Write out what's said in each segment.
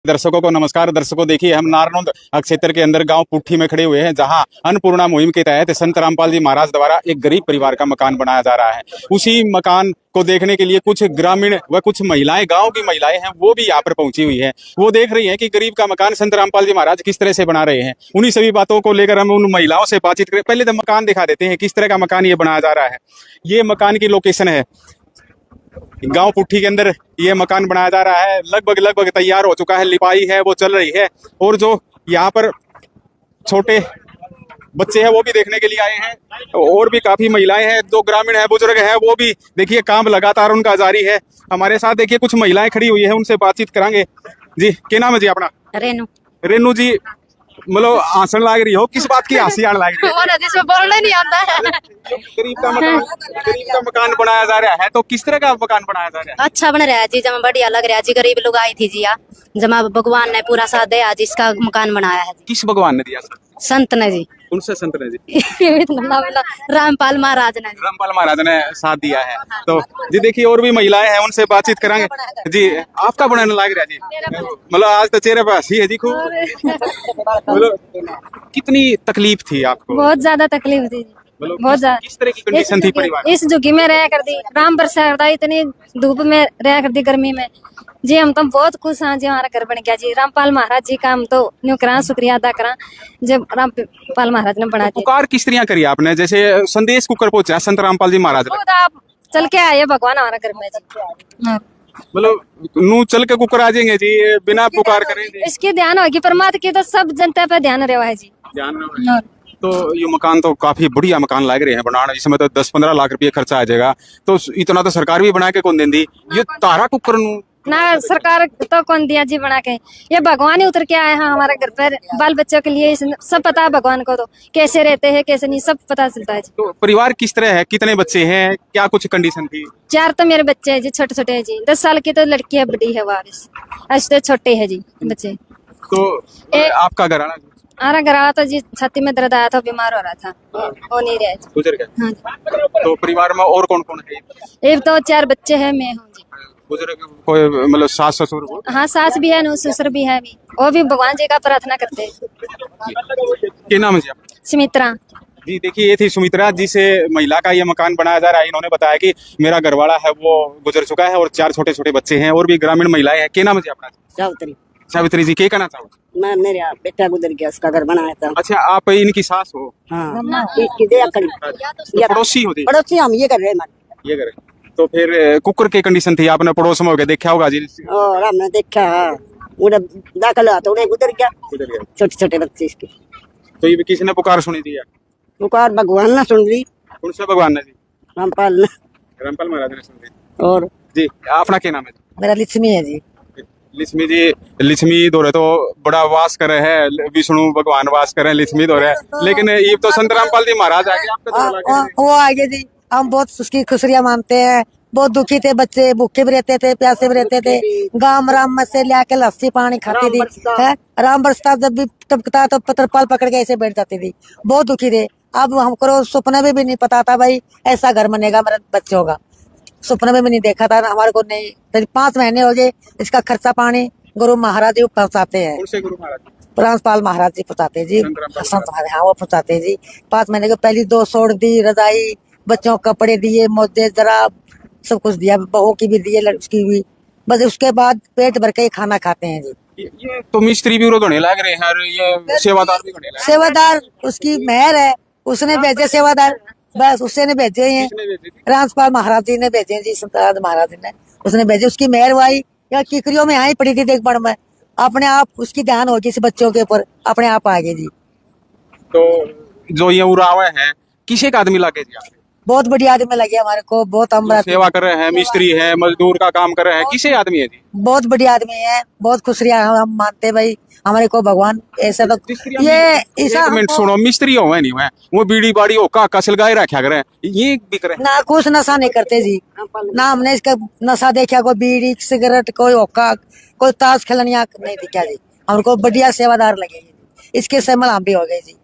दर्शकों को नमस्कार। दर्शकों देखिए, हम नारनौंद क्षेत्र के अंदर गांव पुट्ठी में खड़े हुए हैं, जहां अन्नपूर्णा मुहिम के तहत संत रामपाल जी महाराज द्वारा एक गरीब परिवार का मकान बनाया जा रहा है। उसी मकान को देखने के लिए कुछ ग्रामीण व कुछ महिलाएं, गांव की महिलाएं हैं, वो भी यहाँ पर पहुंची हुई है। वो देख रही हैं कि गरीब का मकान संत रामपाल जी महाराज किस तरह से बना रहे हैं। उन्हीं सभी बातों को लेकर हम उन महिलाओं से बातचीत करें। पहले तो मकान दिखा देते हैं, किस तरह का मकान ये बनाया जा रहा है। ये मकान की लोकेशन है, गांव पुट्ठी के अंदर ये मकान बनाया जा रहा है। लगभग तैयार हो चुका है, लिपाई है वो चल रही है। और जो यहाँ पर छोटे बच्चे हैं वो भी देखने के लिए आए हैं, और भी काफी महिलाएं हैं, जो ग्रामीण है, बुजुर्ग है, वो भी देखिए काम लगातार उनका जारी है। हमारे साथ देखिए कुछ महिलाएं खड़ी हुई है, उनसे बातचीत करांगे। जी, क्या नाम है जी अपना? रेनू जी, मतलब हंसन लाग रही हो, किस बात की हंसी आने लग रही है? जिसमें बोलना नहीं आता है। गरीब का मकान बनाया जा रहा है, तो किस तरह का मकान बनाया जा रहा है? अच्छा बन रहा है जी, जमा बढ़िया लग रहा है जी। गरीब लोग आई थी जी, जमा भगवान ने पूरा साथ दिया जी, इसका मकान बनाया है। किस भगवान ने दिया? संत ने जी। उनसे संत ने जी? रामपाल महाराज ने। रामपाल महाराज ने साथ दिया है। तो जी देखिए, और भी महिलाएं हैं, उनसे बातचीत करांगे। जी, आपका बनाने लग रहा है जी, मतलब आज तो चेहरे पर हंसी है जी खूब। मतलब कितनी तकलीफ थी आपको? बहुत ज्यादा तकलीफ थी, बहुत ज्यादा। किस तरह की कंडीशन थी परिवार? इस झुग्गी में रह कर दी, राम बरसा इतनी धूप में रह कर दी, गर्मी में जी। हम तो बहुत खुश हैं जी, हमारा घर बन गया जी। रामपाल महाराज जी का हम तो न्यू करा, शुक्रिया अदा करा जब रामपाल महाराज ने बना दिया। पुकार किस तरह करी आपने? जैसे संदेश कुकर पहुंचा संत रामपाल जी महाराज ने, आप चल के आए भगवान हमारा घर में जी। मतलब नू चल के कुकर आ जाएंगे जी, बिना पुकार करेंगे? इसकी ध्यान होगी परमात्मा की, तो सब जनता पे ध्यान रहा है जी। ध्यान। तो ये मकान तो काफी बढ़िया मकान लग रहे हैं बनाना, इसमें तो 10-15 लाख रुपये खर्चा आ जाएगा। तो इतना तो सरकार भी बना के कौन देंदी? ये तारा कुकर ना सरकार तो कौन दिया जी बना के, ये भगवान ही उतर के आए हैं हमारे घर पर बाल बच्चों के लिए। सब पता है भगवान को, तो कैसे रहते हैं कैसे नहीं सब पता चलता है जी। तो परिवार किस तरह है, कितने बच्चे हैं, क्या कुछ कंडीशन थी? 4 तो मेरे बच्चे हैं जी, छोटे छोटे हैं जी। 10 साल की तो लड़की है, बड़ी है वारिस, ऐसे छोटे है जी बच्चे। तो आपका घराना? हमारा घराना तो जी छाती में दर्द आया था, बीमार हो रहा था, हो नहीं रहा जी। गुजर गया? हाँ। तो परिवार में और कौन कौन है? एक तो 4 बच्चे हैं, मैं हूँ जी। बुजुर्ग कोई मतलब सास ससुर? हाँ, सास भी है, ससुर भी है, वो भी भगवान जी का प्रार्थना करते हैं। क्या नाम है जी आपका? सुमित्रा जी देखिए, ये थी सुमित्रा, जिसे महिला का ये मकान बनाया जा रहा है। इन्होंने बताया कि मेरा घरवाला है वो गुजर चुका है और 4 छोटे छोटे बच्चे हैं, और भी ग्रामीण महिलाएं हैं। क्या नाम है जी आपका? सावित्री। सावित्री जी, क्या कहना चाहो? मैं, मेरा बेटा गुजर गया, उसका घर बनाया था। अच्छा, आप इनकी सास हो? हाँ, ये पड़ोसी हो? पड़ोसी हम ये कर रहे हैं, ये कर। तो फिर कुकर की कंडीशन थी, आपने पड़ोस में होकर देखा होगा जी? और हमने देखा, उधर दाखिल हुआ तो उन्हें गुजर गया, छोटे छोटे बच्चे इसके। तो ये किसी ने पुकार सुनी थी? पुकार भगवान ने सुन ली। कौन सा भगवान ने जी? रामपाल ने, रामपाल महाराज ने सुन ली। और जी, अपना क्या नाम है? मेरा लक्ष्मी है जी। लक्ष्मी जी, लक्ष्मी दो रहे तो बड़ा वास करे है, विष्णु भगवान वास करे, लक्ष्मी दो रहे, लेकिन ये तो संत रामपाल जी महाराज आ गए। वो आगे जी, हम बहुत उसकी खुशियाँ मानते हैं। बहुत दुखी थे बच्चे, भूखे भी रहते थे, प्यासे भी रहते थे। गांव राम में से लिया के लस्सी पानी खाती थी, है राम बरसता जब भी टपकता तो तरपाल पकड़ के ऐसे बैठ जाती थी। बहुत दुखी थे। अब हमको सपने में भी नहीं पता था भाई ऐसा घर बनेगा मेरे बच्चों का, सपने में भी नहीं देखा था हमारे को। नहीं, 5 महीने हो गए, इसका खर्चा पानी गुरु महाराज जी पहुँचाते हैं। रामपाल महाराज जी पहुँचाते जी, संत महाराज, हाँ वो पहुँचाते जी। 5 महीने के पहले 2 सोड़ दी, रजाई, बच्चों को कपड़े दिए, मोजे जराब सब कुछ दिया, बहू की भी दिए, लड़की भी। बस उसके बाद पेट भर के खाना खाते हैं जी। ये तो मिस्त्री भी होने लग रहे हैं, ये सेवादार भी होने लग रहे हैं। सेवादार उसकी मेहर है, उसने भेजे सेवादार, बस उससे ने भेजे हैं। रामपाल महाराज जी ने भेजे जी, संत महाराज जी ने उसने भेजे, उसकी मेहरबाई या किकरियों में आई पड़ी थी देखभाल में, अपने आप उसकी ध्यान होगी इस बच्चों के ऊपर, अपने आप आ गए जी। तो जो ये उरावे हैं, किसे का आदमी लगे जी? बहुत बढ़िया आदमी लगे हमारे को, बहुत हम सेवा कर रहे हैं, मिस्त्री है, मजदूर का काम कर रहे हैं, किसे आदमी है जी? बहुत बढ़िया आदमी है, बहुत खुशियाँ हम मानते भाई हमारे को भगवान ऐसा। तो ये ऐसा सुनो, मिस्त्री हो नहीं है वो बीड़ी बाड़ी हो का सिलगाए रखा करे, ये भी करे ना, कुछ नशा नहीं करते जी ना, हमने इसका नशा देखा, कोई बीड़ी सिगरेट, कोई होका, कोई ताश खेलनिया नहीं दिखा जी। हमको बढ़िया सेवादार लगे, इसके शामिल हम भी हो गए जी।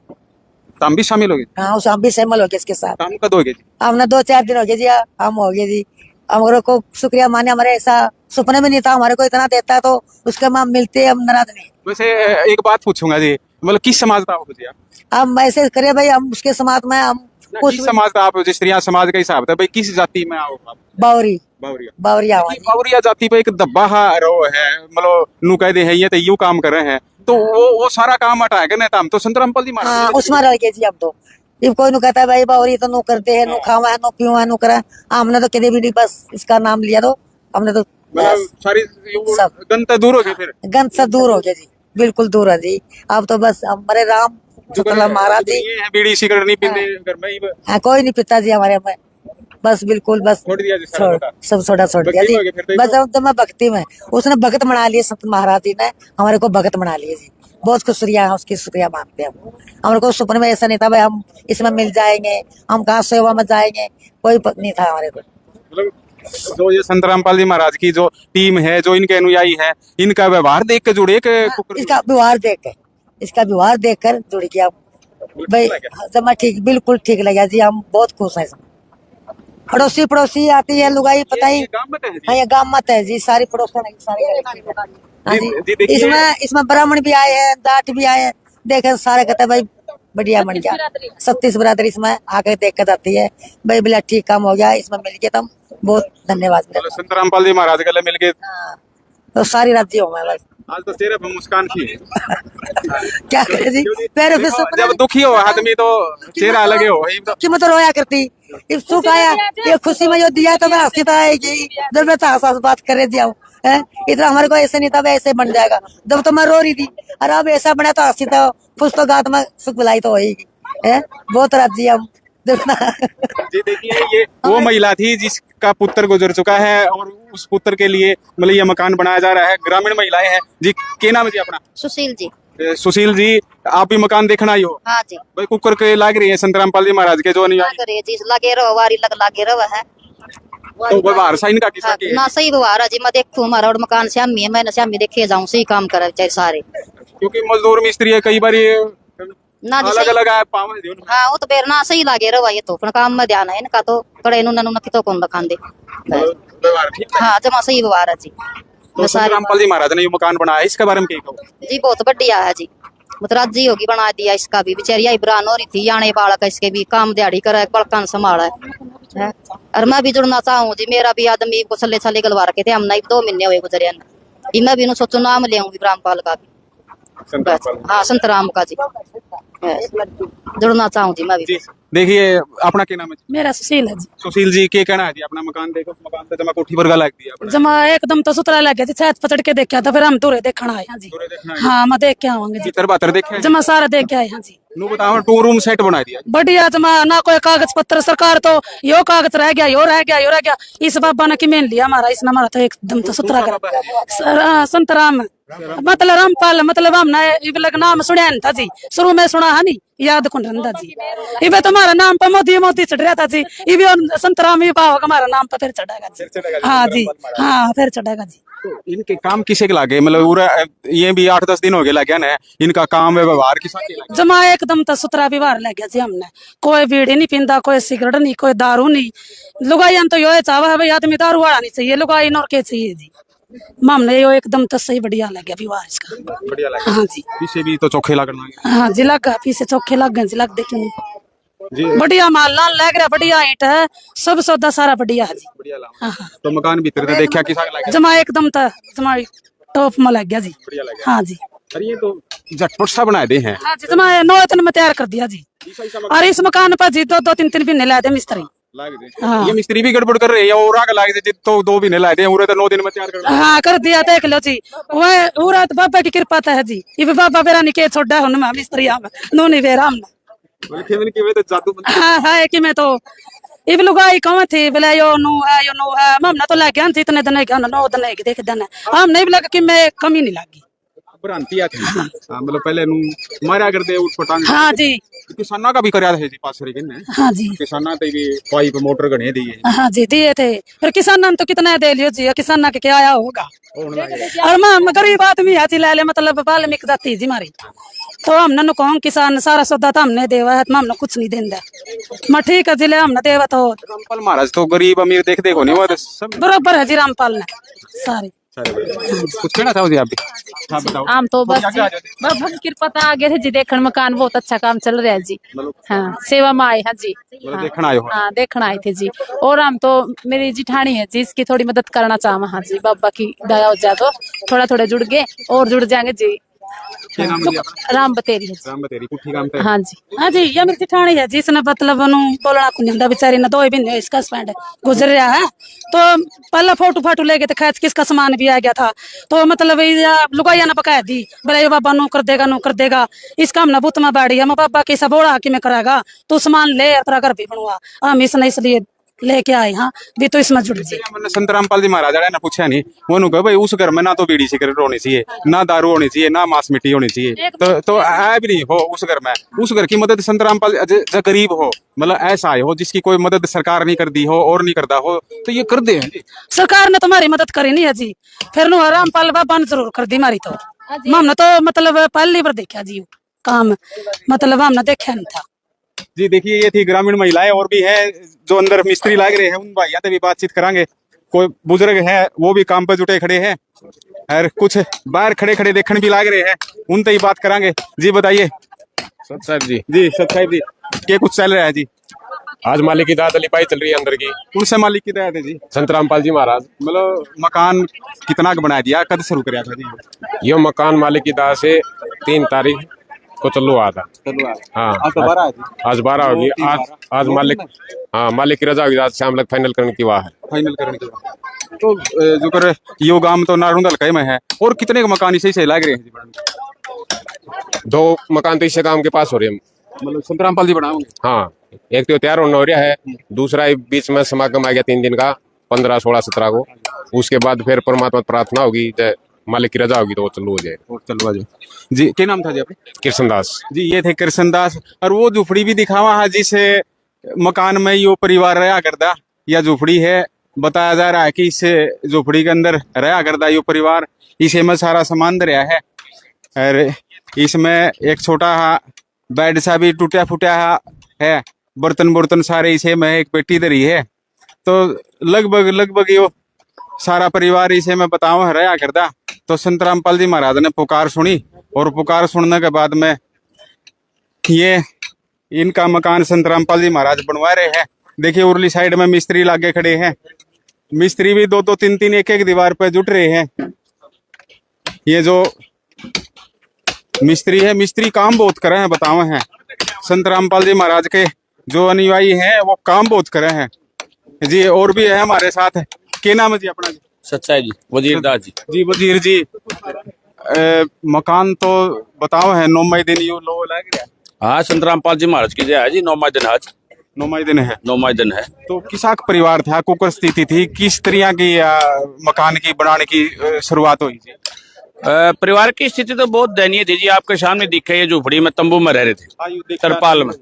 तो हम भी शामिल हो गए? हाँ, हम भी शामिल हो गए इसके साथ। हम कब हो गए जी? हमने 2-4 दिन हो गए जी, हम हो गए जी। हमारे को शुक्रिया माने, हमारे ऐसा सपने में नहीं था हमारे को इतना देता, तो उसके माँ मिलते हम नाराज नहीं। वैसे एक बात पूछूंगा जी, मतलब किस समाज का हो जी आप? हम ऐसे करे भाई, हम उसके समाज में हम कुछ किस समाज का आप? जिस तरह समाज का हिसाब था भाई, किस जाति में आओ आप? बावरी बावरिया। बावरिया कि बावरिया जाति पे एक दब्बा रो है, मतलब नु कहते हैं ये तो यूं काम कर रहे हैं, तो वो सारा काम हटा के नहीं, हम तो संत रामपाल जी महाराज हाँ उसमें रह गए जी। अब तो जब कोई नु कहता है भाई बावरी तो नु करते हैं, नु खावा है, नु पीवा है, नु करा, हमने तो कभी भी नहीं, बस इसका नाम लिया तो हमने तो मतलब सारी सब गंत दूर हो गए फिर। गंद से दूर हो गया जी, बिल्कुल दूर है जी। अब तो बस हमारे राम सुतला महाराज जी, ये है बीड़ी सिगरेट नहीं पीते घर में ही हाँ कोई नहीं पीता जी हमारे में, बस बिल्कुल बस छोड़ दिया जी सारा छोड़, बता। सब छोड़ा छोड़ दिया भक्ति जी। में हो गए फिर तो बस अब तो मैं भक्ति में, उसने भगत बना लिए संत महाराज जी ने, हमारे को भगत बना लिए जी। बहुत शुक्रिया है, उसकी शुक्रिया मानते हैं हम। हमारे को सपने में ऐसा नहीं था भाई हम इसमें मिल जाएंगे, हम कहाँ सेवा में जाएंगे, कोई नहीं था हमारे को। मतलब जो ये संत रामपाल जी महाराज की जो टीम है, जो इनके अनुयायी है, इनका व्यवहार देख के जुड़े के इसका व्यवहार देख कर, इसका व्यवहार देख कर जुड़ गया भाई। जमा ठीक, बिल्कुल ठीक लगा जी, हम बहुत खुश हैं। पड़ोसी पड़ोसी आती है लुगाई, पता ही काम में है जी। हाँ ये गाँव मत है जी, सारी पड़ोसन है सारी। हाँ जी, जी देखिए। इसमें ब्राह्मण भी आए हैं, जाट भी आए हैं, देखे सारे कहते हैं भाई बढ़िया बन गया। 36 बिरादरी इसमें आकर देख कर जाती है भाई, बोला ठीक काम हो गया, इसमें मिल गया, तुम बहुत धन्यवाद। मतलब संत रामपाल जी महाराज गले मिल के हाँ, तो सारी राज्य हो मैं बस आज तो चेहरे पे मुस्कान की क्या करे जी, पैरों पे सपना जब दुखी हो आदमी तो चेहरा अलग ही हो वही तो। कि मैं तो रोया करती, इस सुख आया, ये खुशी में जो दिया तो मैं हंसी तो आएगी, जब मैं तो हंस बात करे दिया हूँ है। इतना हमारे को ऐसे नहीं था भाई ऐसे बन जाएगा, जब तो मैं रो रही थी, अरे अब ऐसा बना तो हंसी तो खुश तो गात में सुख बुलाई तो होगी है। बहुत राजी हम जी देखिए, ये वो महिला थी जिसका पुत्र गुजर चुका है और उस पुत्र के लिए मतलब ये मकान बनाया जा रहा है। ग्रामीण महिलाएं हैं जी। क्या नाम है जी अपना? सुशील जी। सुशील जी, आप भी मकान देखना आई हो? हाँ जी। भाई कुकर के लाग रही है संत रामपाल जी महाराज के जो अनुयायी, करे जी लगे रहो, वारी लगे रहो है तो व्यवहार साइन का किसा की है? ना सही व्यवहार है जी। मैं देखूं हमारा और मकान श्यामी है, मैंने श्यामी देखे जाऊं, सही काम करे चाहे सारे, क्योंकि मजदूर मिस्त्री है, कई बार ना जी अलग सही। अलग आए पाव है उनमें। हाँ वो तो बेर ना सही लगे रहो, ये तो अपना काम में ध्यान है इनका, तो कड़े नुन कितो कौन बखान दे। व्यवहार ठीक है। हाँ जमा सही व्यवहार है जी। तो संत रामपाल जी महाराज ने ये मकान बनाया, इसके बारे में क्या कहो जी? बहुत बढ़िया है जी, मतलब जी होगी बना दिया इसका भी, बेचारी आई बुरान हो रही थी, आने बालक इसके भी काम दिहाड़ी करे, बड़कान संभाला है। और मैं भी जुड़ना चाहूँ जी, मेरा भी आदमी को छले छले गलवा रखे थे, हम नहीं 2 महीने हुए गुजरे, मैं भी सोचो नाम ले आऊंगी रामपाल का भी। संत रामपाल? हाँ संत राम का जी जुड़ना चाहूँ जी मैं भी। जी देखिए, अपना क्या नाम है? मेरा सुशील है जी। सुशील जी, क्या कहना है जी? अपना मकान देखो, मकान तो जमा कोठी वर्गा लग दिया अपना। जमा एकदम तो सुतरा लग गया जी, छत पचड़ के देखा था, फिर हम दूरे देखना आए हैं जी। दूरे देखना है। हाँ मैं देख के आवांगे जी, चित्र बातर देखे जमा सारा देख के आए हैं जी। नु बताओ, 2 रूम सेट बना दिया। बढ़िया जमा, ना कोई कागज पत्र, सरकार तो यो कागज रह गया, यो रह गया, यो रह गया, इस बाबा ने की मेन लिया हमारा, इसने हमारा तो एकदम तो सुतरा कर। संत राम मतलब रामपाल, मतलब हमने इबलग नाम सुना था जी, शुरू में सुना है नहीं, याद कौन रहता जी। इबे तुम्हारा नाम पे मोदी मोदी चढ़ रहा था जी, इबे संत राम ही बाबा हमारा नाम पे फिर चढ़ेगा जी। हाँ जी, हाँ फिर चढ़ेगा जी। तो इनके काम किसे के लागे, मतलब पूरा ये भी 8-10 दिन हो गए लगे ना, इनका काम व्यवहार किसा के लागे? जमा एकदम तो सुतरा व्यवहार लग गया जी हमने, कोई बीड़ी नहीं पींदा, कोई सिगरेट नहीं, कोई दारू नहीं। लुगाई तो यो चावा है भाई, आदमी दारू वाला नहीं चाहिए, लुगाई नौर के चाहिए जी। हमने यो एकदम तो सही बढ़िया लग गया व्यवहार इसका, बढ़िया लगे। हाँ जी, पीछे भी तो चोखे लगना हाँ जी लग गया, पीछे चौखे लग गए जी, लग देखे जी। बढ़िया माल लाल लग रहा, बढ़िया ईंट है, सब सौदा सारा बढ़िया है जी। बढ़िया लगा। हाँ हाँ तो मकान भीतर तो देखा किसा के लागे? जमा एकदम तो जमा टॉप में लग गया जी। बढ़िया लगा। हाँ जी, अरे ये तो झटपट सा बनाए दे हैं। हाँ जी जमा 9 दिन में तैयार कर दिया जी। और इस मकान पर जी 2-3 महीने लाए थे मिस्त्री। हाँ। ये मिस्त्री भी गड़बड़ कर रहे हैं, और आग लागे थे तो 2 महीने लाए थे, पूरे तो 9 दिन में तैयार कर। हाँ कर दिया, देख लो जी, वह पूरा तो बाबा की कृपा है जी। ये भी बाबा बेरा निके छोड़ा हूं मैं मिस्त्री हम नो नहीं बेरा हम तो जादू हाँ है कि मैं तो इब लुगाई कौन थी बोले यो नो है हमने तो लग गया इतने दिन क्या 9 दिन के देख दिन हम नहीं लगा कि मैं कमी नहीं लगी। भ्रांति आती है। हाँ, मतलब पहले नु मारा करते उठ पटांग। हाँ जी, किसाना का भी करया है जी पास रे ने। हाँ जी, किसाना ते भी पाइप मोटर गणे दिए। हाँ जी दिए थे, फिर किसानन तो कितना दे लियो जी, किसान के क्या आया होगा। और मैं गरीब आदमी है जी, ले मतलब वाल्मीकि जाति जी हमारी, तो हमने नु कहूं किसान सारा सौदा तो हमने देवा है, हमने कुछ नहीं देंदा। मैं ठीक है जिले हमने देवा तो रामपाल महाराज तो गरीब अमीर देख देखो नहीं वो सब बराबर है जी। रामपाल ने सारे कुछ कहना चाहो जी आप भी? हाँ बताओ। आम तो बस आगे आ जाओ। बाबा की कृपा तो आगे थे जी, देखने मकान बहुत अच्छा काम चल रहा है जी। हाँ सेवा में आए हैं जी। हाँ, देखना आए हो? हाँ देखना आए थे जी। और हम तो मेरी जिठानी है जी, इसकी थोड़ी मदद करना चाहूँ। हाँ जी, बाबा की दया हो जाए तो थोड़ा थोड़ा जुड़ गए और जुड़ जाएंगे जी। क्या नाम है जी अपना? राम बतेरी है जी। राम बतेरी पुट्ठी काम पे। हाँ जी। हाँ जी, ये मेरी जिठानी है जिसने मतलब बोलना को नहीं होता, बेचारी ने 2 महीने इसका स्पेंड गुजर रहा है। तो पहला फोटो फाटो ले गए थे, खैर किसका सामान भी आ गया था, तो मतलब लुगाइया ना पकाया दी, बोले ये बाबा नो कर देगा इसका हम ना बुत में बाड़ी हम बाबा के सब बोड़ा कि मैं कराएगा, तो सामान ले तेरा घर भी बनवा। हम इसने इसलिए लेके आए। हाँ भी तो इसमें जुड़ जी। मैंने संत रामपाल जी महाराज ने पूछा नहीं, वो कहा भाई उस घर में ना तो बीड़ी सिगरेट होनी चाहिए, ना दारू होनी चाहिए, ना मांस मिट्टी होनी चाहिए, तो आया भी नहीं हो उस घर में। उस घर की मदद संत रामपाल जो गरीब हो, मतलब ऐसा आए हो जिसकी कोई मदद सरकार नहीं कर दी हो और नहीं करता हो, तो ये कर दे। सरकार ने तुम्हारी मदद करी नहीं है जी, फिर नु रामपाल बाबा ने जरूर कर दी हमारी। तो हमने तो मतलब पहली बार देखा जी काम, मतलब हमने देखा नहीं था जी। देखिए ये थी ग्रामीण महिलाएं, और भी है जो अंदर मिस्त्री लाग रहे हैं, उन भाइयों से भी बातचीत करांगे। कोई बुजुर्ग है वो भी काम पे जुटे खड़े हैं, और कुछ बाहर खड़े खड़े देखने भी लाग रहे हैं, उनसे ही बात करांगे। जी बताइए सत साहब जी। जी सत साहब जी, क्या कुछ चल रहा है जी? आज मालिक की दाद लिपाई चल रही है अंदर की। कौन से मालिक की दाद है जी? संत रामपाल जी महाराज। मतलब मकान कितना का बना दिया, कद शुरू कराया था जी? ये मकान मालिक की दाद से 3 तारीख को चालू हुआ था। हाँ आज तो 12 है जी। आज 12 होगी। आज मालिक, हाँ मालिक की रजा होगी, आज शाम तक फाइनल करने की वाह है। फाइनल करने के बाद तो जो कर यो गांव तो नारुंदल कई में है, और कितने का मकान इसे लाग रहे हैं जी? 2 मकान तो इससे काम के पास हो रहे हैं, मतलब संत रामपाल जी बनाओगे? हाँ एक तो तैयार होना हो रहा है, दूसरा बीच में समागम आ गया 3 दिन का 15, 16, 17 को। उसके बाद फिर परमात्मा प्रार्थना होगी, मालिक की रजा होगी तो वो चालू हो जाएगा। और चलवा जी। जी क्या नाम था जी आपने? कृष्णदास जी ये थे कृष्णदास। और वो झुपड़ी भी दिखावा है जिस मकान में यो परिवार रहा करता, या झुपड़ी है, बताया जा रहा है कि इस झुपड़ी के अंदर रहा करता यो परिवार। इसे में सारा सामान दरिया है, और इसमें एक छोटा बेड सा भी टूटा फूटा है, बर्तन सारे इसे में एक पेटी दरी है। तो लगभग यो सारा परिवार इसे में बताओ रहा करता। तो संत रामपाल जी महाराज ने पुकार सुनी, और पुकार सुनने के बाद में ये इनका मकान संत रामपाल जी महाराज बनवा रहे हैं। देखिए उरली साइड में मिस्त्री लागे खड़े हैं, मिस्त्री भी 2-2, 3-3, एक दीवार पे जुट रहे हैं। ये जो मिस्त्री है, मिस्त्री काम बहुत करे हैं, बताओ हैं संत रामपाल जी महाराज के जो अनुयायी हैं वो काम बहुत करे हैं जी। और भी है हमारे साथ, क्या नाम है जी अपना? जी सच्चाई जी, वजीर दास जी। जी वजीर जी, मकान तो बताओ है 9 दिन यो लो लग रहा है। हाँ संत रामपाल जी महाराज की जय है जी। 9 दिन आज 9 दिन है। 9 दिन है। तो किसाक परिवार था, कुकर स्थिति थी, किस तरह की मकान की बनाने की शुरुआत हुई थी? परिवार की स्थिति तो बहुत दयनीय थी जी। आपके सामने दिखे, ये झोपड़ी में तंबू में रह रहे थे, तरपाल में।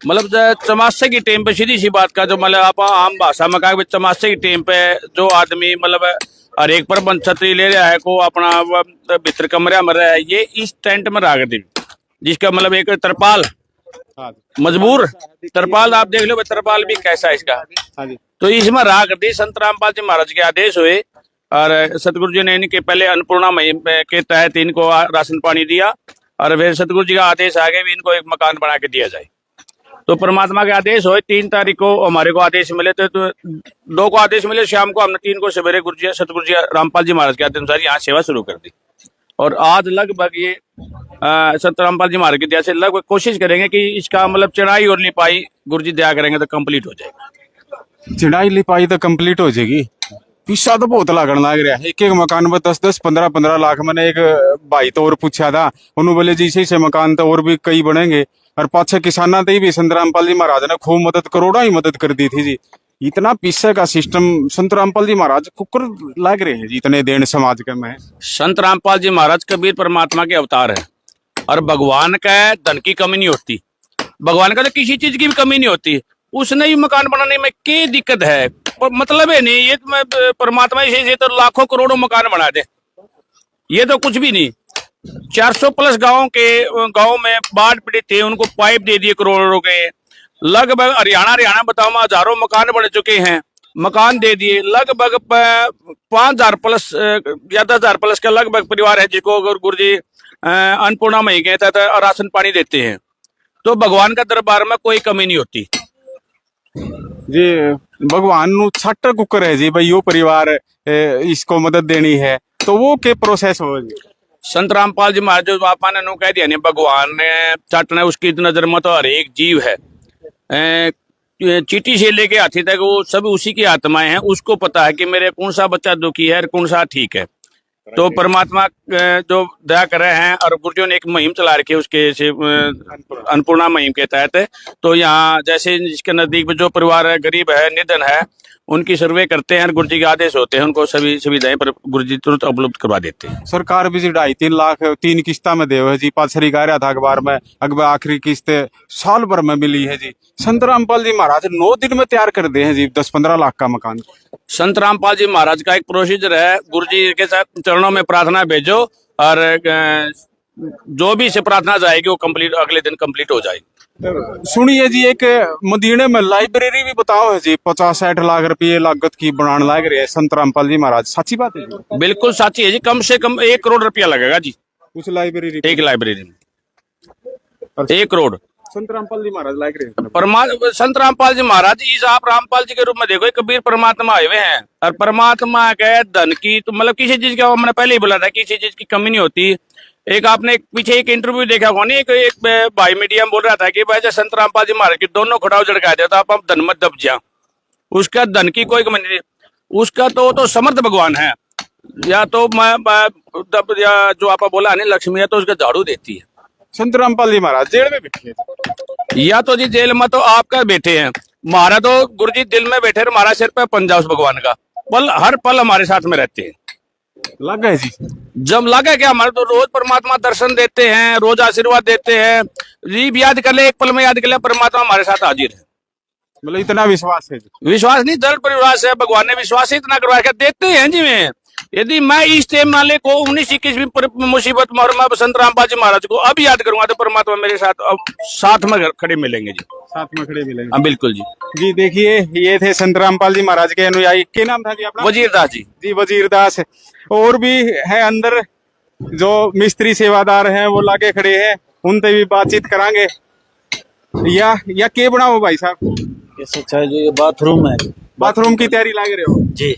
मतलब चमासे की टाइम पे, सीधी सी बात का जो मतलब आप आम भाषा में कहा, चमासे की टाइम पे जो आदमी मतलब हर एक पर छतरी ले रहा है, को अपना भीतर कमरा में रहा है, ये इस टेंट में रह गए, जिसका मतलब एक तरपाल मजबूर तरपाल। आप देख लो तरपाल भी कैसा है इसका। तो इसमें रहा कर दी। संत रामपाल जी महाराज के आदेश हुए, और सतगुरु जी ने इनके पहले अन्नपूर्णा महिम के तहत इनको राशन पानी दिया, और फिर सतगुरु जी का आदेश आ गया भी इनको एक मकान बना के दिया जाए। तो परमात्मा के आदेश हुए। 3 तारीख को हमारे को आदेश मिले थे, तो 2 को आदेश मिले शाम को, हमने 3 को सवेरे सतगुरु जी रामपाल जी महाराज के आदेश अनुसार यहाँ सेवा शुरू कर दी। और आज लगभग ये संत रामपाल जी महाराज की दया से लगभग कोशिश करेंगे कि इसका मतलब चढ़ाई और लिपाई गुरु जी दया करेंगे तो कंप्लीट हो जाएगा। चढ़ाई लिपाई तो कंप्लीट हो जाएगी। पैसा तो बहुत लागण लग रहा है, एक मकान में 10-10, 15-15 लाख। मैंने एक भाई तो और पूछा था, उन्होंने बोले जी इसी से मकान तो और भी कई बनेंगे। और पाछे किसाना तो भी संत रामपाल जी महाराज ने खूब मदद, करोड़ा ही मदद कर दी थी जी। इतना पैसे का सिस्टम संत रामपाल जी महाराज कुकर लाग रहे हैं जी, इतने देन समाज के में। संत रामपाल जी महाराज कबीर परमात्मा के अवतार है, और भगवान का धन की कमी नहीं होती, भगवान का तो किसी चीज की भी कमी नहीं होती। उसने ही मकान बनाने में क्या दिक्कत है? मतलब है नहीं, ये तो परमात्मा से तो लाखों करोड़ों मकान बना दे, ये तो कुछ भी नहीं। 400+ गांव में बाढ़ पीड़ित थे, उनको पाइप दे दिए करोड़ों के। लगभग हरियाणा बताओ में हजारों मकान बन चुके हैं। मकान दे दिए। लगभग 5,000 प्लस या 10,000 प्लस का लगभग परिवार है जिसको अगर गुरुजी अन्नपूर्णा मई के तहत राशन पानी देते हैं। तो भगवान का दरबार में कोई कमी नहीं होती जी। भगवान नु छट कुकर है जी भाई यो परिवार इसको मदद देनी है तो वो के प्रोसेस हो जी। संत रामपाल जी महाराज जो आपा ने कह दिया नहीं भगवान ने चाटना उसकी नजर में तो हर एक जीव है। चीटी से लेके हाथी तक वो सब उसी की आत्माएं हैं। उसको पता है कि मेरे कौन सा बच्चा दुखी है और कौन सा ठीक है। तो परमात्मा जो दया कर रहे हैं और गुरुजियों ने एक मुहिम चला रखी है उसके अन्नपूर्णा मुहिम के तहत। तो यहाँ जैसे जिसके नजदीक में जो परिवार है गरीब है निधन है उनकी सर्वे करते हैं। गुरुजी के आदेश होते हैं उनको सभी सुविधाएं पर गुरुजी तुरंत उपलब्ध करवा देते हैं। सरकार भी जी 2.5-3 लाख 3 किस्ता में देव है जी। पाछरी गा रहा था अखबार में अखबार आखिरी किस्त साल भर में मिली है जी। संत रामपाल जी महाराज 9 दिन में तैयार कर दे हैं जी 10-15 लाख का मकान। संत रामपाल जी महाराज का एक प्रोसीजर है। गुरुजी के साथ चरणों में प्रार्थना भेजो और जो भी से प्रार्थना जाएगी वो कंप्लीट अगले दिन कंप्लीट हो जाएगी। सुनिए जी एक मदीने में लाइब्रेरी भी बताओ है जी 50-60 लाख रुपये लागत की बनाने लग रही है संत रामपाल जी महाराज। सच्ची बात है जी? बिल्कुल सच्ची है जी। कम से कम 1 करोड़ रुपया लगेगा जी उस लाइब्रेरी एक लाइब्रेरी में 1 करोड़। संत रामपाल जी महाराज लाइब्रेरी संत रामपाल जी महाराज इस आप रामपाल जी के रूप में देखो कबीर परमात्मा आए हुए हैं और परमात्मा के धन की तो मतलब किसी चीज का हमने पहले ही बोला था किसी चीज की कमी नहीं होती। एक आपने पीछे एक इंटरव्यू देखा होगा नहीं एक भाई मीडिया में बोल रहा था कि भाई जब संत रामपाल जी महाराज की दोनों खड़ाव झड़का दिया था आप धन मत दब जा। उसका धन की कोई कमी नहीं। उसका तो समर्थ भगवान है या तो या जो आपा बोला नहीं लक्ष्मी है तो उसका झाड़ू देती है। संत रामपाल जी महाराज जेल में बैठे हैं या तो जी जेल में तो आपका बैठे हैं हमारा तो गुरु जी दिल में बैठे हमारा सिर पे पंजा उस भगवान का पल हर पल हमारे साथ में रहते हैं। लग गए जी जब लगा क्या हमारे तो रोज परमात्मा दर्शन देते हैं रोज आशीर्वाद देते हैं। जीव याद कर ले एक पल में याद कर ले परमात्मा हमारे साथ हाजिर है। मतलब इतना विश्वास है जी। विश्वास नहीं दृढ़ विश्वास है। भगवान ने विश्वास ही इतना करवा के देते हैं जी। में यदि मैं इस टाइम वाले को 19-21 मुसीबत में संत रामपाल जी महाराज को अब याद करूंगा तो परमात्मा मेरे साथ में खड़े मिलेंगे जी। साथ में खड़े मिलेंगे। हाँ बिल्कुल जी। जी देखिए ये थे संत रामपाल जी महाराज के अनुयायी। क्या नाम था जी आपका? वजीरदास जी। जी वजीरदास। और भी है अंदर जो मिस्त्री सेवादार हैं वो लाके खड़े हैं उनसे भी बातचीत करांगे। या के बनाओ भाई साहब? अच्छा जी ये बाथरूम है। बाथरूम की तैयारी लाग रहे हो जी।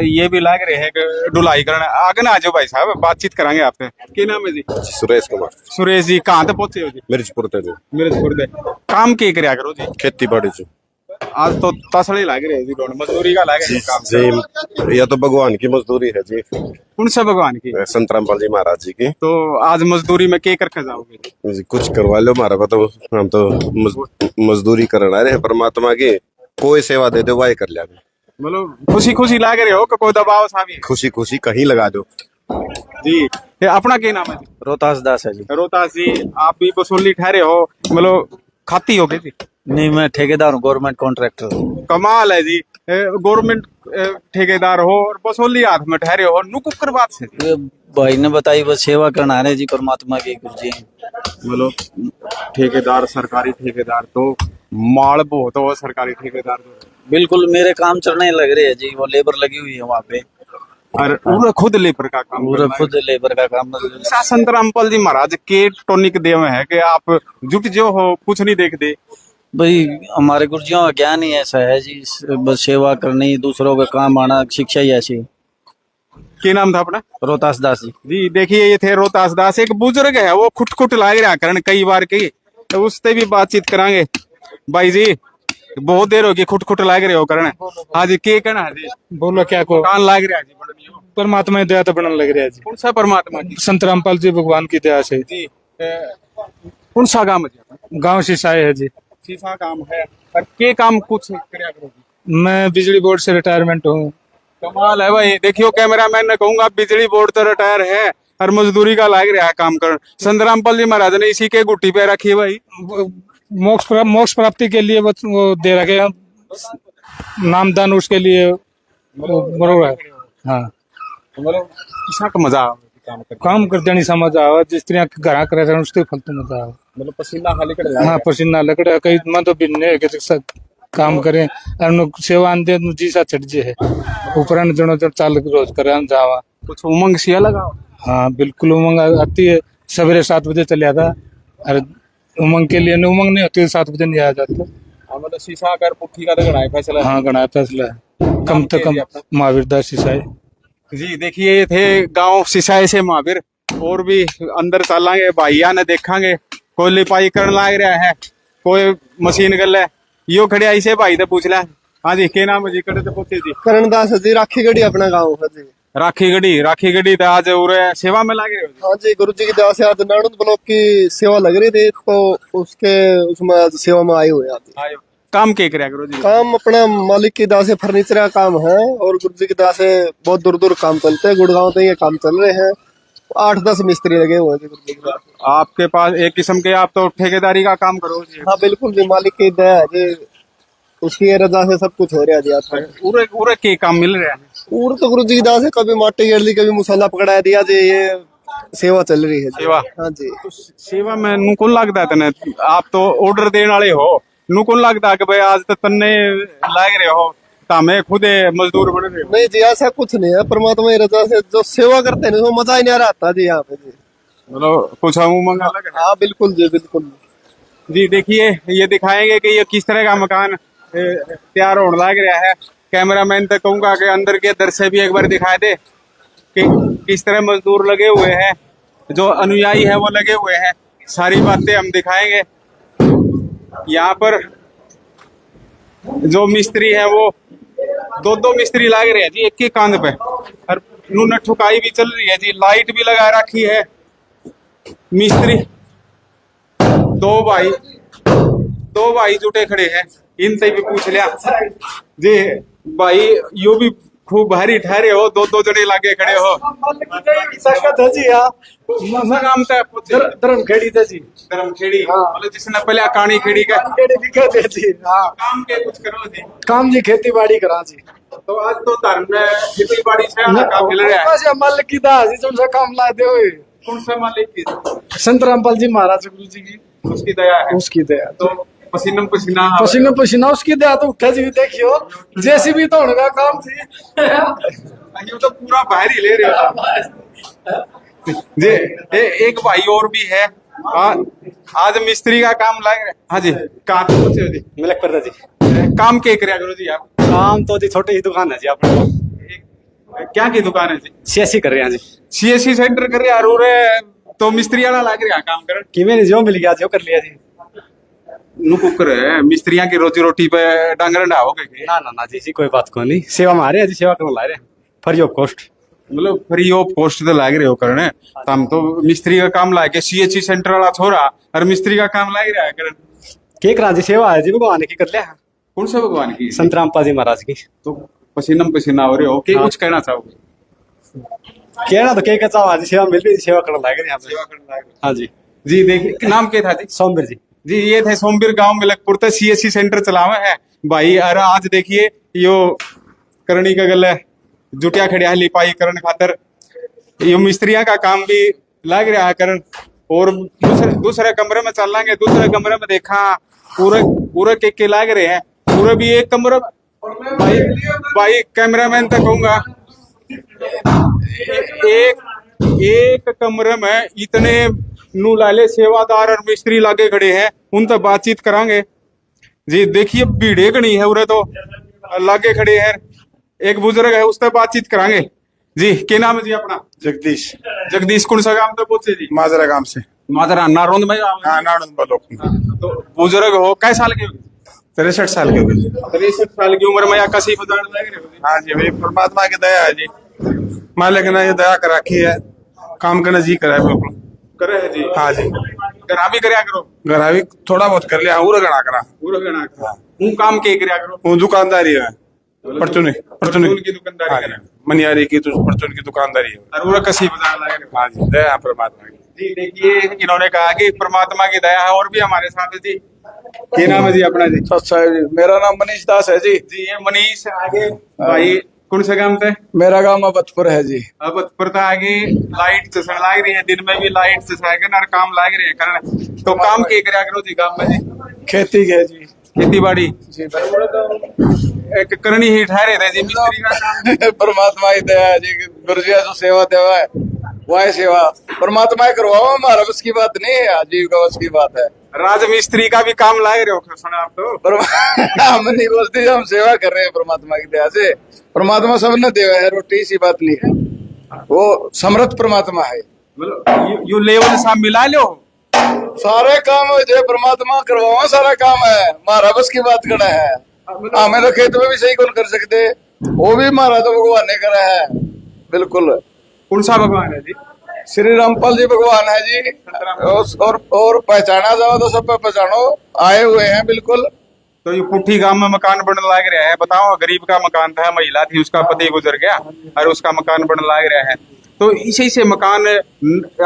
ये भी लाग रहे हैं ढुलाई करना। आगे ना आ जाओ भाई साहब बातचीत करांगे आपसे। क्या नाम है जी? सुरेश कुमार। सुरेश जी कहाँ तक पहुंचे हो जी? मिर्चपुर ते जी। मिर्चपुर दे काम के करया करो जी? खेती बाड़ी से आज तो तसड़े लाग रहे जी मजदूरी का लाग रहे काम जी। यह तो भगवान की मजदूरी है जी। कौन सा भगवान की? संत रामपाल जी महाराज जी की। तो आज मजदूरी में क्या करके जाओगे जी? कुछ करवा लो हमारा तो हम तो मजदूरी करना रहे परमात्मा की कोई सेवा दे दो वही कर लिया। मतलब खुशी खुशी लाग रहे हो कि कोई दबाव सा भी? खुशी खुशी कहीं लगा दो जी। अपना क्या नाम है जी? रोहतास दास है जी। रोहतास जी आप भी बसोली ठहरे हो मतलब खाती हो गए जी? नहीं मैं ठेकेदार हूँ गवर्नमेंट कॉन्ट्रैक्टर हूँ। कमाल है जी गवर्नमेंट ठेकेदार हो और बसोली हाथ में ठहरे हो नुकुकर बात से। ये भाई ने बताई बस सेवा करना है जी परमात्मा की गुरु जी। मतलब ठेकेदार सरकारी ठेकेदार तो माल बहुत हो सरकारी ठेकेदार तो बिल्कुल मेरे काम चलने लग रहे हैं जी। वो लेबर लगी हुई है वहाँ पे और पूरा खुद लेबर का काम पूरा खुद लेबर का काम। संत रामपाल जी महाराज के टॉनिक देव है कि आप जुट जो हो कुछ नहीं देख दे। भाई हमारे गुरुजियों का ज्ञान ही ऐसा है जी बस सेवा करनी दूसरों का काम आना शिक्षा ही ऐसी। क्या नाम था अपना? रोहतास दास जी। जी देखिए ये थे रोहतास दास। एक बुजुर्ग है वो खुट लाग रहा करण कई बार की तो उससे भी बातचीत करांगे। भाई जी बहुत देर होगी खुट लाग रहे हो करण। हाँ जी के कहना है जी? बोलो क्या को कान लाग रहा जी? परमात्मा की दया तो बनने लग रहा है जी। कौन सा परमात्मा की? संत रामपाल जी भगवान की दया से जी। कौन सा गाँव है? गाँव सिसाए है जी। सीसा काम है और के काम कुछ करया करो जी? मैं बिजली बोर्ड से रिटायरमेंट हूँ। कमाल है भाई। देखियो कैमरामैन ने कहूंगा बिजली बोर्ड तो रिटायर है और मजदूरी का लाग रहा है काम कर। संत रामपाल जी महाराज ने इसी के गुट्टी पे रखी है भाई। मोक्ष प्राप्ति के लिए वो दे रखे नामदान उसके लिए बरोबर है। हाँ मतलब किसा का मजा काम करते नहीं समझ आवा जिस तरह घर करे उसके फल तो मजा आवा। मतलब पसीना खाली कर हाँ पसीना लकड़ा कई मैं तो बिन्ने सब काम करें और सेवा दे जी सा चढ़ जे है ऊपर जनो जब चाल रोज करे जावा कुछ उमंग सी लगाओ। हाँ बिल्कुल उमंग आती है। सवेरे 7 बजे चले आता और उमंग के लिए उमंग नहीं होती 7 बजे नहीं आ जाता। मतलब शीशा कर पुट्ठी का तो गणा है फैसला। हाँ गणा फैसला है कम से कम महावीर दास सिसाई। जी देखिए ये थे गांव सिसाई से महावीर। और भी अंदर चलांगे भाइया ने देखांगे कोई लिपाई करने लाग रहा है कोई मशीन गल है यो खड़े आई से भाई तो पूछ ला। हाँ जी के नाम है जी कड़े तो पूछे जी करणदास जी राखी गढ़ी अपना गाँव है जी। राखी गढ़ी तो आज उरे सेवा में लागे। हाँ जी गुरु जी की दया से आज नानद ब्लॉक की सेवा लग रही थी तो उसमें आज सेवा में आए हुए आते। काम क्या करे गुरु जी? काम अपना मालिक की दया से फर्नीचर का काम है और गुरु जी की दया से बहुत दूर दूर काम चलते हैं। गुड़गांव तो ये काम चल रहे हैं 8-10 मिस्त्री लगे हुए हैं गुरु जी की दया से। आपके पास एक किस्म के आप तो ठेकेदारी का काम करो जी? हाँ बिल्कुल जी मालिक की दया है जी उसकी रजा से सब कुछ हो रहा है जी। पूरे के काम मिल रहे हैं? पूरे तो गुरु जी की दया से कभी माटी गिर ली कभी मुसल्ला पकड़ा दिया जी ये सेवा चल रही है। सेवा हाँ जी सेवा में नू कौन लगता है तने आप तो ऑर्डर देने वाले हो नू कौन लगता है कि भाई आज तो तन्ने लाग रहे हो हमें खुद मजदूर बन रहे हो? नहीं जी ऐसा कुछ नहीं है परमात्मा की रजा से जो सेवा करते हैं वो मजा ही नहीं आ रहा जी यहाँ पे जी। मतलब कुछ उमंग अलग है। हाँ बिल्कुल जी बिल्कुल जी देखिए ये दिखाएंगे कि ये किस तरह का मकान तैयार होने लग रहा है। कैमरामैन तक कहूंगा कि अंदर के दृश्य भी एक बार दिखाई दे कि किस तरह मजदूर लगे हुए हैं जो अनुयायी है वो लगे हुए हैं। सारी बातें हम दिखाएंगे। यहाँ पर जो मिस्त्री है वो दो मिस्त्री लग रहे हैं जी एक ही कांध पे और नून ठुकाई भी चल रही है जी। लाइट भी लगा रखी है। मिस्त्री दो भाई जुटे खड़े हैं इनसे भी पूछ लिया जी भाई यो भी खूब भारी ठहरे हो दो जने लागे खड़े हो। धर्मखेड़ी था जी। धर्मखेड़ी मतलब जिसने पहले कानी खेड़ी का काम के कुछ करो जी। काम जी खेती बाड़ी करा जी। तो आज तो धर्म में खेती बाड़ी से काम मिल रहा है। मालिक की दास जो काम लाते हुए कौन सा मालिक की? संत रामपाल जी महाराज गुरु जी की उसकी दया है। उसकी दया तो पसीना पसीना उसकी दया तो उठा जी देखियो जैसी भी तो का काम थी ये तो पूरा बाहर ही ले रहे हो जी। एक भाई और भी है आज मिस्त्री का काम लग रहा है। हाँ जी कहाँ तो पूछे जी? मलकपुर जी। काम क्या करे गुरु जी आप? काम तो जी छोटी ही दुकान है जी अपने। क्या की दुकान है जी? सीएससी कर रहे हैं जी। सीएससी सेंटर कर रहे हैं तो मिस्त्री वाला लग रहा काम कर किमें जो मिल गया जो कर लिया जी। नुकुकर है मिस्त्रियां की रोजी रोटी पे डांगर ना हो गए ना जी कोई बात को नहीं सेवा में आ रहे हैं जी सेवा करने ला रहे हैं फ्री ऑफ कॉस्ट। मतलब फ्री ऑफ कॉस्ट तो लाग रहे हो करने हम तो मिस्त्री का काम लाके सीएचसी सेंटर वाला छोरा और मिस्त्री का काम लाग रहा है करन के करा जी सेवा है जी भगवान की कर लिया। कौन सा भगवान की? संत रामपाल जी महाराज की। तो पसीना हो रहे हो के कुछ कहना चाहोगे? कहना तो क्या चाहो आज सेवा मिल रही सेवा करने लाग रहे हैं। हाँ जी जी देखिए नाम क्या था जी? सोमवीर जी। ये थे सोमवीर गांव मिलकपुर तक सीएससी सेंटर चलावे है भाई। अरे आज देखिए यो करनी का गल है जुटिया खड़िया लिपाई करण खातर यो मिस्त्रियां का काम भी लग रहा है करन। और दूसरे कमरे में चल लेंगे। दूसरे कमरे में देखा पूरे के लाग रहे हैं पूरे भी एक कमरे भाई कैमरामैन तक कहूंगा एक कमरे में इतने नू लाले सेवादार और मिस्त्री लागे खड़े हैं उन तक बातचीत करांगे जी। देखिए भीड़े गणी है उरे तो लागे खड़े हैं। एक बुजुर्ग है उससे बातचीत करांगे जी। क्या नाम है जी अपना? जगदीश कौन सा गांव तो पूछे जी? माजरा गांव से। माजरा नारोंद में? हाँ नारोंद ब्लॉक में। तो बुजुर्ग हो कै साल के? 63 साल के। 63 साल की उम्र में या कसी बजाने लग रहे हो? हाँ जी भाई परमात्मा की दया है जी। मालिक ने ये दया कर रखी है काम करना जी करा है बिल्कुल करे है जी। हाँ जी गरा भी करया करो। गरा भी थोड़ा बहुत कर लिया पूरा गणा करा हूँ काम के करया करो। हूँ दुकानदारी है परचून की दुकानदारी मनियारी की परचून की दुकानदारी है और कसी बजाने लग रहे। हाँ जी दया परमात्मा की। जी देखिए इन्होंने कहा कि परमात्मा की दया है। और भी हमारे साथ है जी। क्या नाम है जी अपना जी? अच्छा जी मेरा नाम मनीष दास है जी। जी ये मनीष आगे भाई कौन सा गांव थे? मेरा गांव अबतपुर है जी। अबतपुर था आगे लाइट चसन लाग रही है दिन में भी लाइट चसाएगा ना काम लाग रहे हैं करने। तो काम क्या करया करो जी गांव में जी? खेती है जी। खेती बाड़ी एक करनी ही ठहरे थे जी मिस्त्री का काम। परमात्मा की दया है जी, गुरु जी जो सेवा देवा है वह सेवा परमात्मा ही करवाओ, हमारा बस की बात नहीं है, जीव का बस की बात है। राजमिस्त्री का भी काम लाए रहे हो सुना आप तो। हम नहीं बोलते, हम सेवा कर रहे हैं परमात्मा की दया से। परमात्मा सबने देवा है, रोटी सी बात नहीं है, वो समर्थ परमात्मा है। यू लेवल सा मिला लो सारे काम जो परमात्मा करवाओ, सारा काम है, हमारा बस की बात कड़ा है। हमें तो खेत में भी सही कौन कर सकते, वो भी हमारा तो भगवान ने करा है। बिल्कुल। कौन सा भगवान है जी? श्री रामपाल जी भगवान है जी। और पहचाना जाओ तो सब पे पहचानो, आए हुए हैं बिल्कुल। तो ये पुट्ठी गांव में मकान बनने लग रहा है, बताओ गरीब का मकान था, महिला थी, उसका पति गुजर गया और उसका मकान बनने लग रहा है। तो इसी से मकान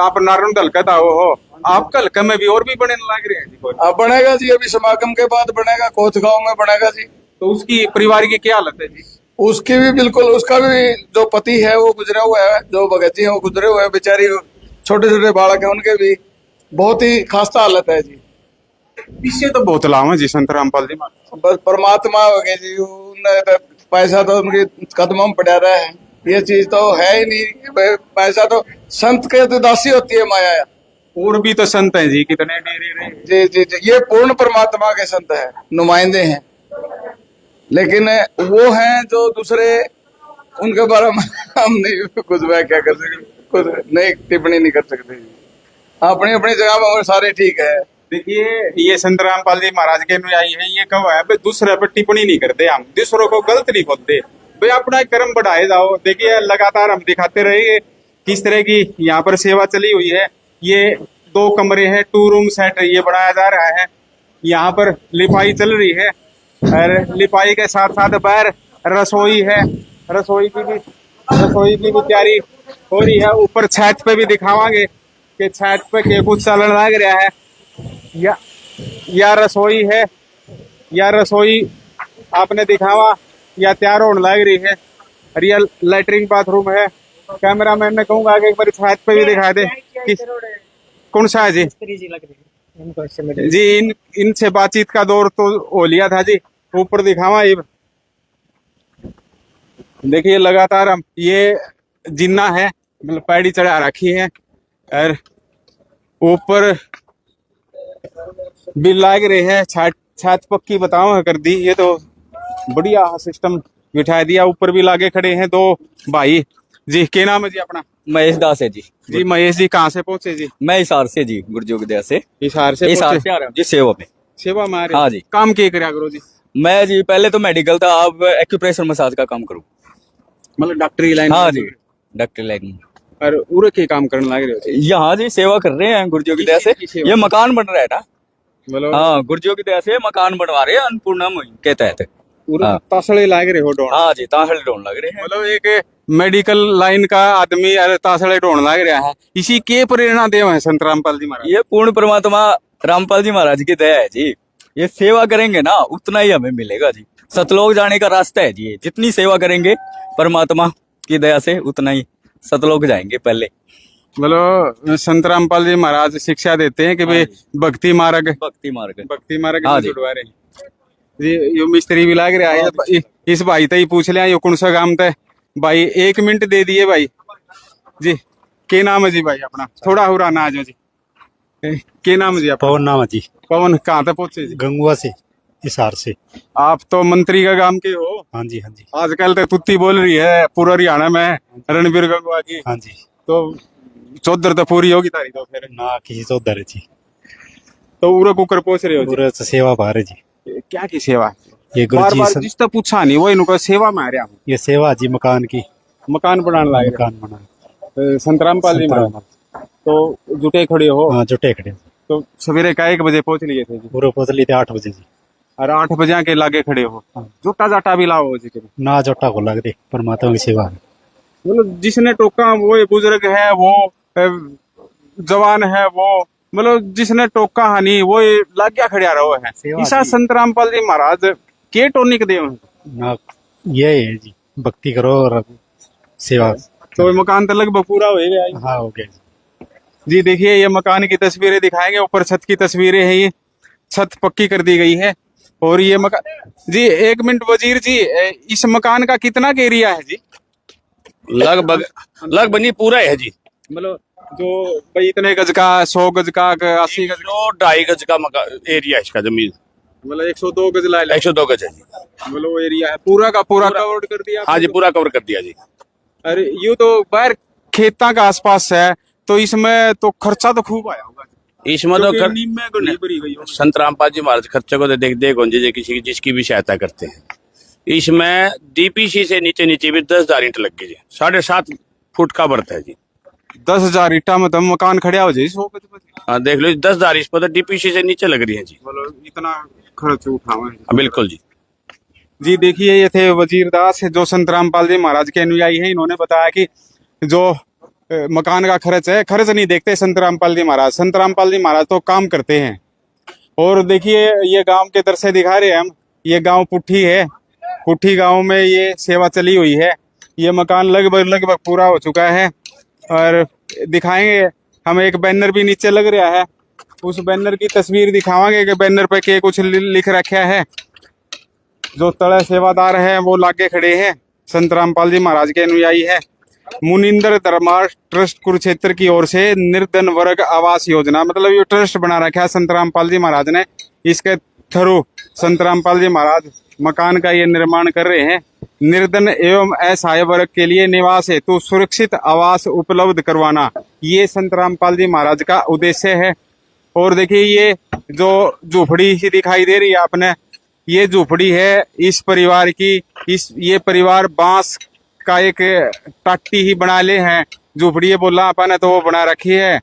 आप नारायण हल्का हो, आपका हल्का में भी और भी बनने लग रहे हैं जी? अब बनेगा जी, अभी समागम के बाद बनेगा, कोथगांव में बनेगा जी। तो उसकी परिवार की क्या हालत है जी? उसकी भी बिल्कुल, उसका भी जो पति है वो गुजरा हुआ है, जो भगत जी है वो गुजरे हुए हैं, बेचारी छोटे छोटे बालक है, उनके भी बहुत ही खास्ता हालत है जी। इससे तो बहुत लाभ है जी संत रामपाल जी। बस परमात्मा हो गए जी, उन्हें पैसा तो उनके कदमों में पड़ा रहा है, ये चीज तो है ही नहीं। पैसा तो संत के तो दासी होती है माया। और भी तो संत हैं जी, कितने डेरे जी जी जी, ये पूर्ण परमात्मा के संत है, नुमाइंदे हैं, लेकिन वो हैं जो दूसरे, उनके बारे में हम नहीं कुछ व्याख्या कर सकते, कुछ नहीं टिप्पणी नहीं कर सकते। अपनी अपनी जगह में सारे ठीक है। देखिए ये संत रामपाल जी महाराज के आई है, ये कब है भाई दूसरे पर टिप्पणी नहीं करते, हम दूसरों को गलत नहीं बोलते भाई, अपना कर्म बढ़ाए जाओ। देखिए लगातार हम दिखाते रहेंगे किस तरह की यहाँ पर सेवा चली हुई है। ये 2 कमरे हैं, 2 रूम सेट ये बनाया जा रहा है, यहाँ पर लिपाई चल रही है और लिपाई के साथ साथ बाहर रसोई है, रसोई की भी तैयारी हो रही है। ऊपर छत पे भी दिखावांगे कि छत पे के कुछ चलन लग रहा है, या रसोई है, या रसोई आपने दिखावा या तैयार होने लग रही है। रियल लैट्रिन बाथरूम है। कैमरामैन ने कहूंगा कि एक बार छत पे भी दिखा दे कि कौन सा है जी? जी इनसे बातचीत का दौर तो हो लिया था जी। ऊपर दिखावा ये देखिए, लगातार हम ये जिन्ना है, मतलब पैड़ी चढ़ा रखी है और ऊपर भी लाग रहे हैं। छत पक्की बताओ कर दी, ये तो बढ़िया सिस्टम बिठा दिया। ऊपर भी लागे खड़े हैं 2 भाई जी। क्या नाम है जी अपना? महेश दास है जी। जी महेश जी कहाँ से पहुंचे जी? मैं हिसार से जी, गुरुजी की दया से। हिसार से आ रहा हूँ जी, सेवा में। सेवा में आ रहे? हाँ जी। काम क्या करा करो जी? मैं जी पहले तो मेडिकल था, अब एक्यूप्रेशर मसाज का काम करूँ, मतलब डॉक्टरी लाइन? हाँ जी, डॉक्टरी लाइन। और उरे के काम करने लग रहे हो? यहाँ जी सेवा कर रहे हैं गुरुजी की दया से। ये मकान बन रहा है ना, मतलब हाँ गुरुजी की दया से मकान बनवा रहे हैं अन्नपूर्णा मुहिम के तहत। तासड़े लाग रहे हो ढोन? हाँ जी, तासड़े ढोन लग रहे हैं। मतलब एक मेडिकल लाइन का आदमी तासड़े ढोन लग रहा है, इसी के प्रेरणा देव है संत रामपाल जी महाराज? ये पूर्ण परमात्मा रामपाल जी महाराज की दया है जी। ये सेवा करेंगे ना उतना ही हमें मिलेगा जी। सतलोक जाने का रास्ता है जी, जितनी सेवा करेंगे परमात्मा की दया से उतना ही सतलोक जाएंगे पहले। मतलब संत रामपाल जी महाराज शिक्षा देते हैं कि भाई भक्ति मार्ग हाँ जुड़वा रहे हैं जी। यो मिस्त्री भी लाग रहा है। इस भाई तई पूछ लिया यो कौन सा काम था भाई? 1 मिनट दे दिए भाई जी। के नाम है जी भाई अपना? थोड़ा हुराना आ जाओ जी। के नाम है जी? पवन नाम है जी। पवन कहाँ तक पहुंचे जी? गंगुआ से, हिसार से। आप तो मंत्री का काम के हो? हाँ जी हाँ जी। आजकल तो तुत्ती बोल रही है पूरा हरियाणा में रणबीर गंगुआ की। हाँ जी। तो चौधर तो पूरी होगी तारी तो फिर? ना किसी चौधर है जी। तो उरे कुकर पहुंच रहे हो? पूरे सेवा बाहर है जी। क्या की सेवा? ये बार बार जिससे पूछा नहीं वो इनको सेवा में आ रहा हूँ। ये सेवा जी मकान की, मकान बनाने लाए, मकान बना संत रामपाल जी तो जुटे खड़े हो? हाँ जुटे खड़े। तो सवेरे का 1 बजे पहुंच लिए थे जी? पूरे पहुंच लिए थे 8 बजे जी। और 8 बजे के लागे खड़े हो? जोटा जाटा भी लाओ जी? ना जोटा को लग दे, परमात्मा की सेवा है। मतलब जिसने टोका वो बुजुर्ग है, वो जवान है, वो मतलब जिसने टोका हानि वो लाग गया खड़िया रहो है। ईसा संत रामपाल जी महाराज के टोनिक देव ना, ये है जी भक्ति करो और सेवा। तो मकान तो लगभग पूरा हो गया? हाँ हो गया जी। देखिए ये मकान की तस्वीरें दिखाएंगे, ऊपर छत की तस्वीरें हैं। ये छत पक्की कर दी गई है और ये मकान जी, 1 मिनट वजीर जी, इस मकान का कितना का एरिया है जी? लगभग नहीं, पूरा है जी। मतलब जो भाई इतने गज का, 100 गज का, 80 गज, 2.5 गज का एरिया है इसका जमीन। मतलब 102 गज ला 102 गज है जी। मतलब वो एरिया है पूरा का पूरा कवर कर दिया? हाँ जी, पूरा कवर कर दिया जी। अरे यूं तो बाहर खेता का आसपास है, तो इसमें तो खर्चा तो खूब आया होगा। इसमें तो भरी गई हो। संत रामपाल जी महाराज खर्चे को तो देख जी किसी जिसकी भी सहायता करते हैं। इसमें डीपीसी से नीचे भी 10,000 ईंट लग गई जी। 7.5 फुट का बर्थ है जी। 10,000 ईटा में तो मकान खड़ा हो जाए। हाँ देख लो, 10,000 इस पर तो डीपीसी से नीचे लग रही है जी। मतलब इतना खर्च उठावा है। बिल्कुल जी। जी देखिए, ये थे वजीर दास जो संत रामपाल जी महाराज के अनुयायी हैं। इन्होंने बताया कि जो मकान का खर्च है, खर्च नहीं देखते संत रामपाल जी महाराज। संत रामपाल जी महाराज तो काम करते हैं। और देखिए, ये गांव के दृश्य दिखा रहे हैं हम। ये गांव पुट्ठी है। पुट्ठी गांव में ये सेवा चली हुई है। ये मकान लगभग पूरा हो चुका है। और दिखाएंगे, हमें एक बैनर भी नीचे लग रहा है, उस बैनर की तस्वीर दिखावांगे कि बैनर पे के कुछ लिख रखा है। जो तड़े सेवादार हैं वो लागे खड़े हैं, संत रामपाल जी महाराज के अनुयायी है। मुनिंदर धर्मार्थ ट्रस्ट कुरुक्षेत्र की ओर से निर्धन वर्ग आवास योजना, मतलब ये ट्रस्ट बना रखा है संत रामपाल जी महाराज ने। इसके थ्रू संत रामपाल जी महाराज मकान का ये निर्माण कर रहे हैं। निर्धन एवं असहाय वर्ग के लिए निवास हेतु सुरक्षित आवास उपलब्ध करवाना, ये संत रामपाल जी महाराज का उद्देश्य है। और देखिए, ये जो झोपड़ी सी दिखाई दे रही है आपने, ये झोपड़ी है इस परिवार की। ये परिवार बांस का एक टाटी ही बना ले हैं, झोपड़ी बोला अपन ने तो वो बना रखी है।